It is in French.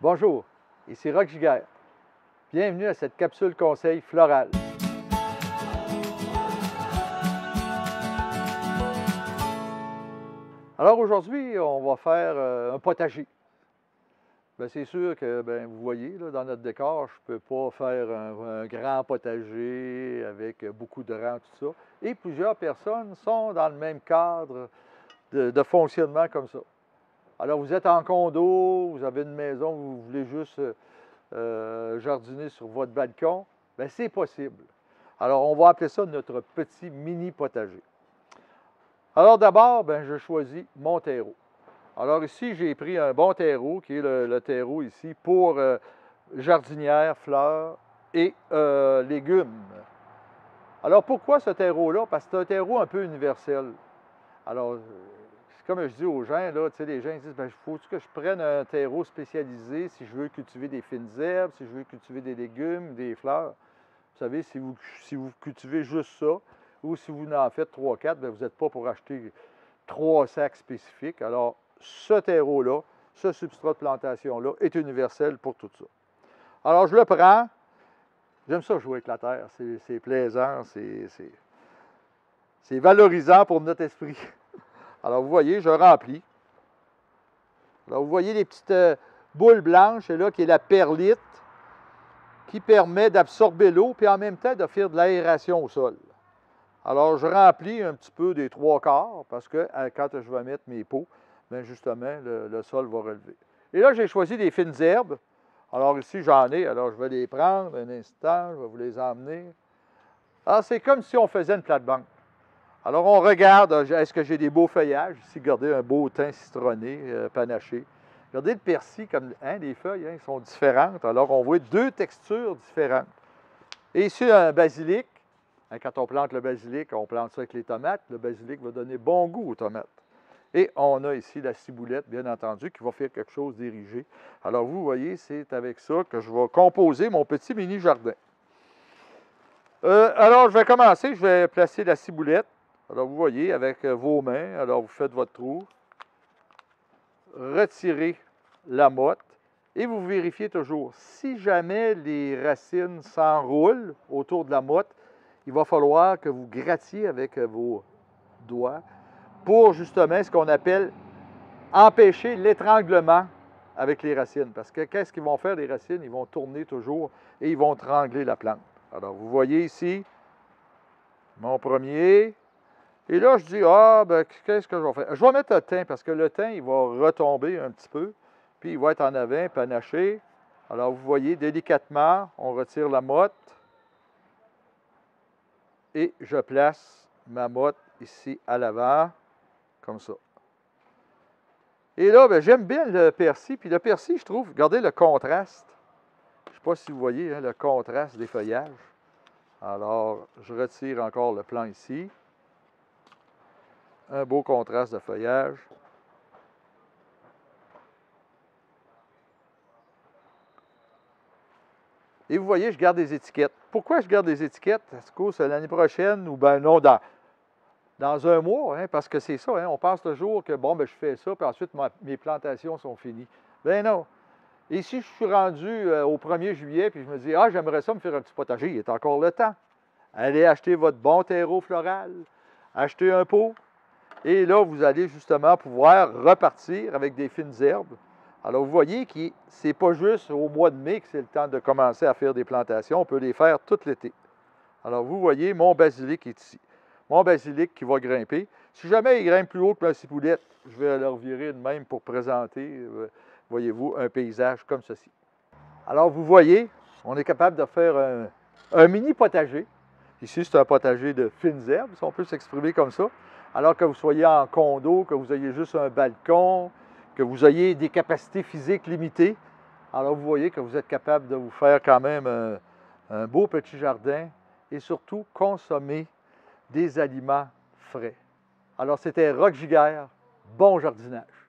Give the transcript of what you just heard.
Bonjour, ici Roch Giguère. Bienvenue à cette capsule conseil floral. Alors aujourd'hui, on va faire un potager. C'est sûr que vous voyez, là, dans notre décor, je ne peux pas faire un grand potager avec beaucoup de rangs, tout ça. Et plusieurs personnes sont dans le même cadre de fonctionnement comme ça. Alors vous êtes en condo, vous avez une maison, vous voulez juste jardiner sur votre balcon, c'est possible. Alors on va appeler ça notre petit mini potager. Alors d'abord, je choisis mon terreau. Alors ici, j'ai pris un bon terreau, qui est le terreau ici, pour jardinière, fleurs et légumes. Alors pourquoi ce terreau-là? Parce que c'est un terreau un peu universel. Alors, c'est comme je dis aux gens, là, les gens disent, faut que je prenne un terreau spécialisé si je veux cultiver des fines herbes, si je veux cultiver des légumes, des fleurs. Vous savez, si vous cultivez juste ça, ou si vous en faites 3-4, vous n'êtes pas pour acheter 3 sacs spécifiques. Alors, ce terreau-là, ce substrat de plantation-là est universel pour tout ça. Alors, je le prends. J'aime ça jouer avec la terre. C'est plaisant, c'est valorisant pour notre esprit. Alors, vous voyez, je remplis. Alors, vous voyez les petites boules blanches, là, qui est la perlite, qui permet d'absorber l'eau, puis en même temps de faire de l'aération au sol. Alors, je remplis un petit peu des 3/4, parce que quand je vais mettre mes pots, justement, le sol va relever. Et là, j'ai choisi des fines herbes. Alors ici, j'en ai. Alors, je vais les prendre un instant. Je vais vous les emmener. Alors, c'est comme si on faisait une plate-banque. Alors, on regarde, est-ce que j'ai des beaux feuillages? Ici, regardez, un beau thym citronné, panaché. Regardez le persil, comme les feuilles, ils sont différentes. Alors, on voit 2 textures différentes. Et ici, un basilic. Quand on plante le basilic, on plante ça avec les tomates. Le basilic va donner bon goût aux tomates. Et on a ici la ciboulette, bien entendu, qui va faire quelque chose d'érigé. Alors, vous voyez, c'est avec ça que je vais composer mon petit mini-jardin. Alors, je vais commencer. Je vais placer la ciboulette. Alors, vous voyez, avec vos mains, alors vous faites votre trou. Retirez la motte. Et vous vérifiez toujours. Si jamais les racines s'enroulent autour de la motte, il va falloir que vous grattiez avec vos doigts pour justement ce qu'on appelle empêcher l'étranglement avec les racines. Parce que qu'est-ce qu'ils vont faire, les racines? Ils vont tourner toujours et ils vont trangler la plante. Alors, vous voyez ici, mon premier. Et là, je dis, qu'est-ce que je vais faire? Je vais mettre le thym, parce que le thym, il va retomber un petit peu, puis il va être en avant, panaché. Alors, vous voyez, délicatement, on retire la motte. Et je place ma motte ici à l'avant, comme ça. Et là, j'aime bien le persil. Puis le persil, je trouve, regardez le contraste. Je ne sais pas si vous voyez le contraste des feuillages. Alors, je retire encore le plan ici. Un beau contraste de feuillage. Et vous voyez, je garde des étiquettes. Pourquoi je garde des étiquettes? Est-ce que c'est l'année prochaine ou non, dans un mois, parce que c'est ça, on pense toujours que, je fais ça, puis ensuite, mes plantations sont finies. Non. Et si je suis rendu au 1er juillet, puis je me dis, j'aimerais ça me faire un petit potager, il est encore le temps. Allez acheter votre bon terreau floral, achetez un pot, et là, vous allez justement pouvoir repartir avec des fines herbes. Alors, vous voyez que ce n'est pas juste au mois de mai que c'est le temps de commencer à faire des plantations, on peut les faire tout l'été. Alors, vous voyez, mon basilic est ici. Mon basilic qui va grimper. Si jamais il grimpe plus haut que ma ciboulette, je vais le revirer de même pour présenter, voyez-vous, un paysage comme ceci. Alors, vous voyez, on est capable de faire un mini potager. Ici, c'est un potager de fines herbes, si on peut s'exprimer comme ça. Alors que vous soyez en condo, que vous ayez juste un balcon, que vous ayez des capacités physiques limitées. Alors, vous voyez que vous êtes capable de vous faire quand même un beau petit jardin et surtout consommer des aliments frais. Alors, c'était Roch Giguère. Bon jardinage.